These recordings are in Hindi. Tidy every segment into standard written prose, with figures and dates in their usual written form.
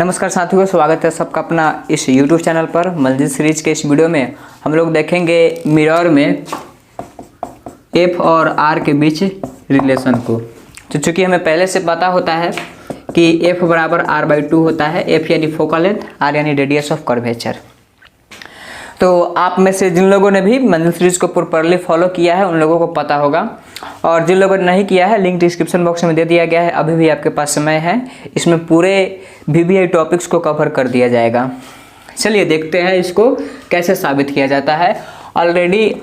नमस्कार साथियों, स्वागत है सबका अपना इस YouTube चैनल पर। मस्जिद सीरीज के इस वीडियो में हम लोग देखेंगे मिरर में F और R के बीच रिलेशन को। तो चूँकि हमें पहले से पता होता है कि F बराबर R/2 होता है। F यानी फोकल लेंथ, R यानी रेडियस ऑफ कर्वेचर। तो आप में से जिन लोगों ने भी मस्जिद सीरीज को प्रॉपरली फॉलो किया है उन लोगों को पता होगा, और जिन लोगों ने नहीं किया है लिंक डिस्क्रिप्शन बॉक्स में दे दिया गया है। अभी भी आपके पास समय है, इसमें पूरे VBI टॉपिक्स को कवर कर दिया जाएगा। चलिए देखते हैं इसको कैसे साबित किया जाता है। ऑलरेडी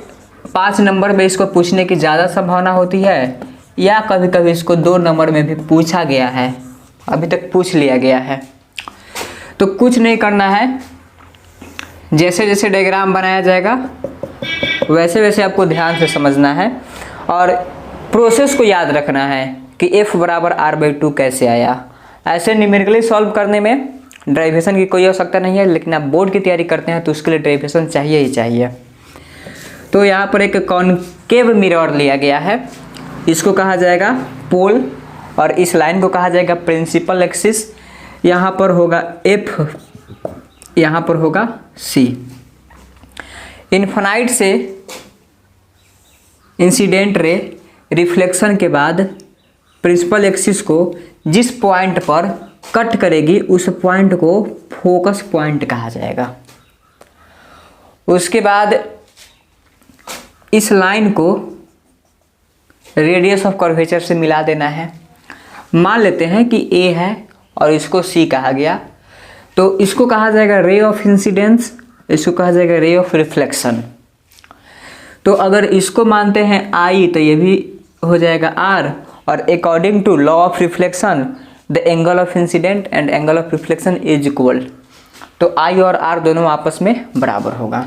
5 नंबर में इसको पूछने की ज़्यादा संभावना होती है, या कभी कभी इसको 2 नंबर में भी पूछा गया है, अभी तक पूछ लिया गया है। तो कुछ नहीं करना है, जैसे जैसे डायग्राम बनाया जाएगा वैसे वैसे आपको ध्यान से समझना है और प्रोसेस को याद रखना है कि F बराबर R/2 कैसे आया। ऐसे न्यूमेरिकली सॉल्व करने में डेरिवेशन की कोई आवश्यकता नहीं है, लेकिन आप बोर्ड की तैयारी करते हैं तो उसके लिए डेरिवेशन चाहिए ही चाहिए। तो यहाँ पर एक कॉनकेव मिरर लिया गया है, इसको कहा जाएगा पोल और इस लाइन को कहा जाएगा प्रिंसिपल एक्सिस। यहाँ पर होगा F, यहाँ पर होगा C। इन्फिनाइट से इंसिडेंट रे रिफ्लेक्शन के बाद प्रिंसिपल एक्सिस को जिस पॉइंट पर कट करेगी उस पॉइंट को फोकस पॉइंट कहा जाएगा। उसके बाद इस लाइन को रेडियस ऑफ कर्वेचर से मिला देना है। मान लेते हैं कि A है और इसको C कहा गया, तो इसको कहा जाएगा रे ऑफ इंसिडेंस, इसको कहा जाएगा रे ऑफ रिफ्लेक्शन। तो अगर इसको मानते हैं I तो ये भी हो जाएगा R, और according to law of reflection the angle of incidence and angle of reflection is equal. तो I और R दोनों आपस में बराबर होगा।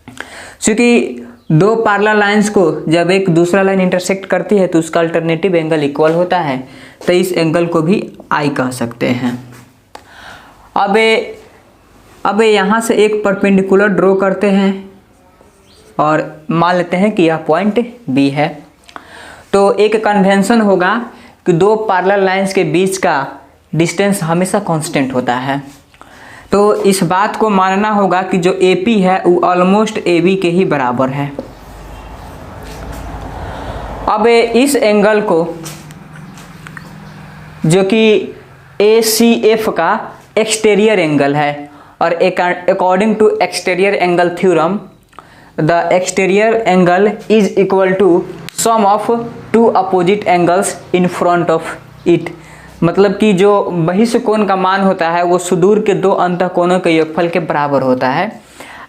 क्योंकि 2 पैरेलल लाइंस को जब एक दूसरा लाइन इंटरसेक्ट करती है तो उसका अल्टरनेटिव एंगल इक्वल होता है, तो इस एंगल को भी I कह सकते हैं। अब यहाँ से एक परपेंडिकुलर ड्रॉ करते हैं और मान लेते हैं कि यह पॉइंट B है। तो एक कन्वेंशन होगा कि 2 पैरेलल लाइंस के बीच का डिस्टेंस हमेशा कांस्टेंट होता है। तो इस बात को मानना होगा कि जो AP है वो ऑलमोस्ट AB के ही बराबर है। अब इस एंगल को, जो कि ACF का एक्सटीरियर एंगल है, और according to exterior angle theorem the exterior angle is equal to sum of 2 opposite angles in front of it. मतलब कि जो बहिष्ठ कोण का मान होता है वो सुदूर के 2 अंतःकोणों के योगफल के बराबर होता है।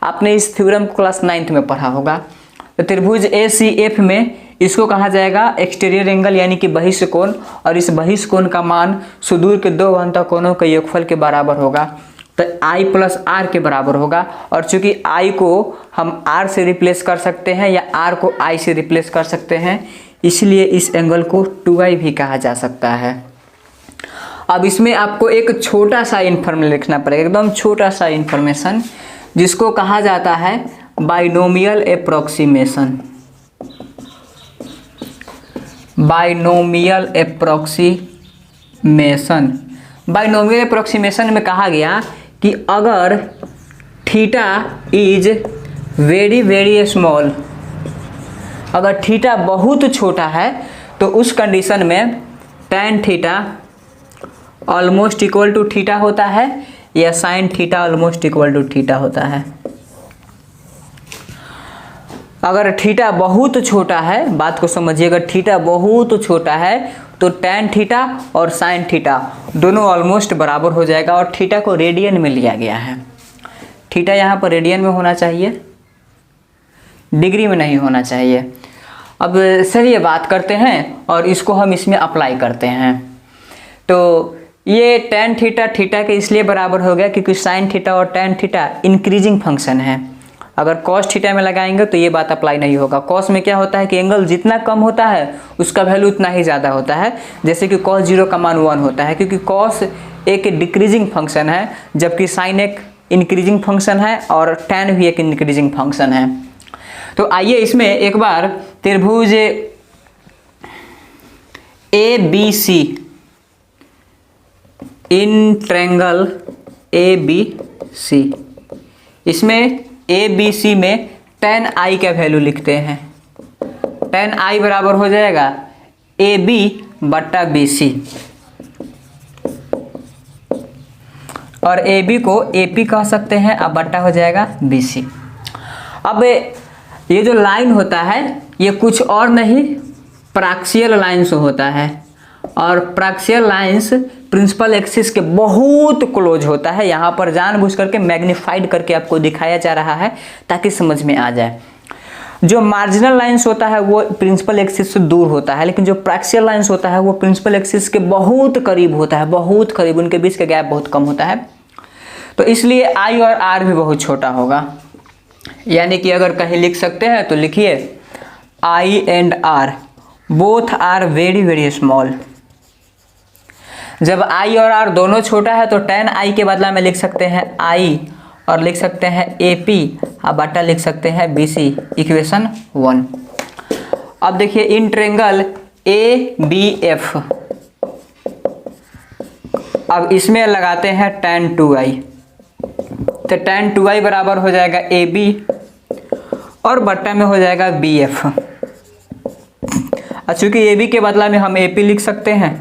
आपने इस थ्योरम को क्लास 9th में पढ़ा होगा। तो त्रिभुज ACF में इसको कहा जाएगा एक्सटीरियर एंगल यानी कि बहिष्ठ कोण, और इस बहिष्ठ कोण का मान सुदूर के 2 अंतःकोणों के योगफल के बराबर होगा, तो I + R के बराबर होगा। और चूंकि I को हम R से रिप्लेस कर सकते हैं या R को I से रिप्लेस कर सकते हैं, इसलिए इस एंगल को 2I भी कहा जा सकता है। अब इसमें आपको एक छोटा सा इन्फॉर्मेशन लिखना पड़ेगा, एकदम छोटा सा इन्फॉर्मेशन, जिसको कहा जाता है binomial approximation. Binomial approximation, binomial approximation में कहा गया कि अगर theta is very very small, अगर थीटा बहुत छोटा है तो उस कंडीशन में tan theta almost equal to theta होता है या sin theta almost equal to theta होता है। अगर थीटा बहुत छोटा है, बात को समझिए, अगर थीटा बहुत छोटा है तो tan थीटा और sin थीटा दोनों ऑलमोस्ट बराबर हो जाएगा, और थीटा को रेडियन में लिया गया है। थीटा यहाँ पर रेडियन में होना चाहिए, डिग्री में नहीं होना चाहिए। अब चलिए बात करते हैं और इसको हम इसमें अप्लाई करते हैं। तो ये tan थीटा थीटा के इसलिए बराबर हो गया क्योंकि sin थीटा और tan थीटा इंक्रीजिंग फंक्शन है। अगर cos थीटा में लगाएंगे तो ये बात अप्लाई नहीं होगा। cos में क्या होता है कि एंगल जितना कम होता है उसका वैल्यू उतना ही ज़्यादा होता है, जैसे कि cos 0 का मान 1 होता है, क्योंकि cos एक डिक्रीजिंग फंक्शन है, जबकि sin एक इंक्रीजिंग फंक्शन है और tan भी एक इंक्रीजिंग फंक्शन है। तो आइए इसमें एक बार त्रिभुज ABC इन ट्रायंगल ABC, इसमें ABC में tan i का वैल्यू लिखते हैं। tan i बराबर हो जाएगा AB बट्टा BC, और AB को AP कह सकते हैं, अब बट्टा हो जाएगा BC। अब ये जो लाइन होता है ये कुछ और नहीं प्राक्सियल लाइन्स होता है, और प्राक्सियल लाइन्स प्रिंसिपल एक्सिस के बहुत क्लोज होता है। यहाँ पर जानबूझ करके मैग्नीफाइड करके आपको दिखाया जा रहा है ताकि समझ में आ जाए। जो मार्जिनल लाइन्स होता है वो प्रिंसिपल एक्सिस से दूर होता है, लेकिन जो प्राक्सियल लाइन्स होता है वो प्रिंसिपल एक्सिस के बहुत करीब होता है, बहुत करीब, उनके बीच का गैप बहुत कम होता है। तो इसलिए I और R भी बहुत छोटा होगा। यानी कि अगर कहीं लिख सकते हैं तो लिखिए I and R both are very very small. जब I और R दोनों छोटा है तो tan I के बदला में लिख सकते हैं I और लिख सकते हैं AP और बटा लिख सकते हैं BC, इक्वेशन 1। अब देखिए इन ट्रायंगल ABF, अब इसमें लगाते हैं tan 2i, तो tan 2i बराबर हो जाएगा AB और बट्टा में हो जाएगा BF। चूंकि AB के बदला में हम AP लिख सकते हैं,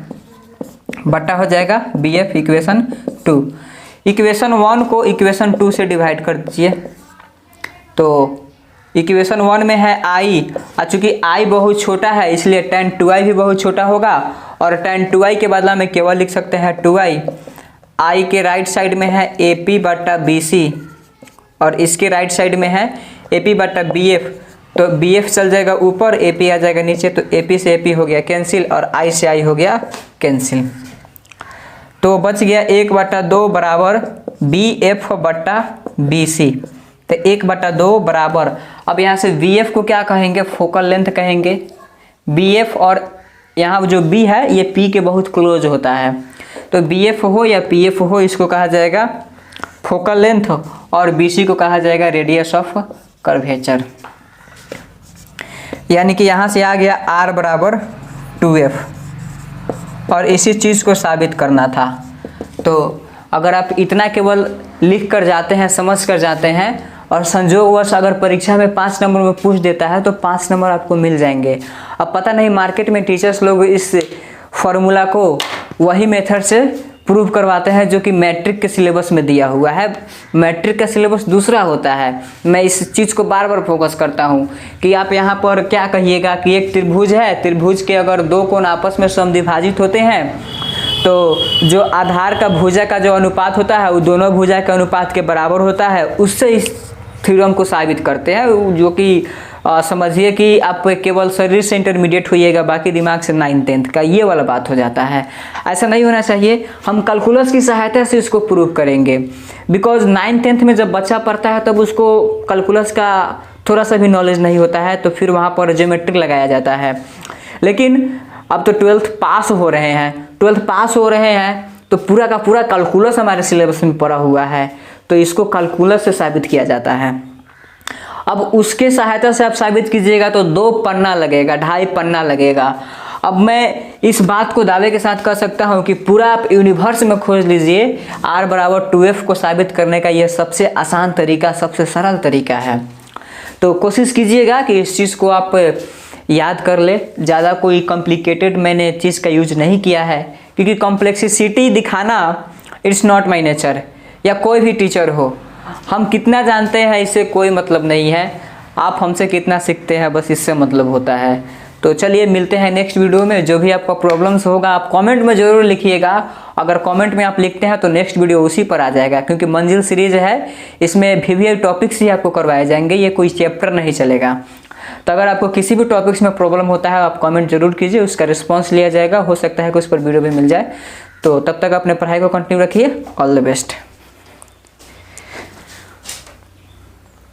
बट्टा हो जाएगा BF, इक्वेशन 2। इक्वेशन 1 को इक्वेशन 2 से डिवाइड कर दीजिए, तो इक्वेशन 1 में है I, और चूंकि I बहुत छोटा है इसलिए tan 2i भी बहुत छोटा होगा, और tan 2i के बदला में केवल लिख सकते हैं 2i। I के राइट साइड में है AP बट्टा BC और इसके राइट साइड में है AP बट्टा BF, तो BF चल जाएगा ऊपर, AP आ जाएगा नीचे, तो AP से AP हो गया कैंसिल और I से I हो गया कैंसिल। तो बच गया 1/2 बराबर BF बट्टा BC, तो 1/2 बराबर, अब यहाँ से BF को क्या कहेंगे, फोकल लेंथ कहेंगे। BF और यहाँ जो B है ये P के बहुत क्लोज होता है, तो BF हो या PF हो इसको कहा जाएगा फोकल लेंथ, और BC को कहा जाएगा रेडियस ऑफ कर्वेचर। यानी कि यहाँ से आ गया R बराबर 2F, और इसी चीज़ को साबित करना था। तो अगर आप इतना केवल लिख कर जाते हैं, समझ कर जाते हैं, और संजोगवश अगर परीक्षा में 5 नंबर में पूछ देता है तो 5 नंबर आपको मिल जाएंगे। अब पता नहीं मार्केट में टीचर्स लोग इस फॉर्मूला को वही मेथड से प्रूव करवाते हैं जो कि मैट्रिक के सिलेबस में दिया हुआ है। मैट्रिक का सिलेबस दूसरा होता है। मैं इस चीज़ को बार बार फोकस करता हूँ कि आप यहाँ पर क्या कहिएगा कि एक त्रिभुज है, त्रिभुज के अगर 2 कोण आपस में समद्विभाजित होते हैं तो जो आधार का भुजा का जो अनुपात होता है वो दोनों भुजा के अनुपात के बराबर होता है। उससे इस थ्योरम को साबित करते हैं, जो कि समझिए कि आप केवल शरीर से इंटरमीडिएट होइएगा, बाकी दिमाग से 9th-10th का, ये वाला बात हो जाता है। ऐसा नहीं होना चाहिए। हम कैलकुलस की सहायता से इसको प्रूव करेंगे, बिकॉज 9th-10th में जब बच्चा पढ़ता है तब उसको कैलकुलस का थोड़ा सा भी नॉलेज नहीं होता है, तो फिर वहाँ पर ज्योमेट्री लगाया जाता है। लेकिन अब तो 12th पास हो रहे हैं, 12th पास हो रहे हैं तो पूरा का पूरा कैलकुलस हमारे सिलेबस में पड़ा हुआ है, तो इसको कैलकुलस से साबित किया जाता है। अब उसके सहायता से आप साबित कीजिएगा तो 2 पन्ना लगेगा, 2.5 पन्ना लगेगा। अब मैं इस बात को दावे के साथ कह सकता हूँ कि पूरा आप यूनिवर्स में खोज लीजिए, R बराबर 2F को साबित करने का यह सबसे आसान तरीका, सबसे सरल तरीका है। तो कोशिश कीजिएगा कि इस चीज़ को आप याद कर ले। ज़्यादा कोई कॉम्प्लिकेटेड मैंने चीज़ का यूज नहीं किया है, क्योंकि कॉम्प्लेक्सिटी दिखाना इट्स नॉट माई नेचर। या कोई भी टीचर हो, हम कितना जानते हैं इससे कोई मतलब नहीं है, आप हमसे कितना सीखते हैं बस इससे मतलब होता है। तो चलिए मिलते हैं नेक्स्ट वीडियो में। जो भी आपका प्रॉब्लम्स होगा आप कमेंट में ज़रूर लिखिएगा। अगर कमेंट में आप लिखते हैं तो नेक्स्ट वीडियो उसी पर आ जाएगा, क्योंकि मंजिल सीरीज है, इसमें VVL टॉपिक्स ही आपको करवाए जाएंगे, ये कोई चैप्टर नहीं चलेगा। तो अगर आपको किसी भी टॉपिक्स में प्रॉब्लम होता है आप कमेंट जरूर कीजिए, उसका रिस्पॉन्स लिया जाएगा। हो सकता है कि उस पर वीडियो भी मिल जाए। तो तब तक अपने पढ़ाई को कंटिन्यू रखिए। All the best.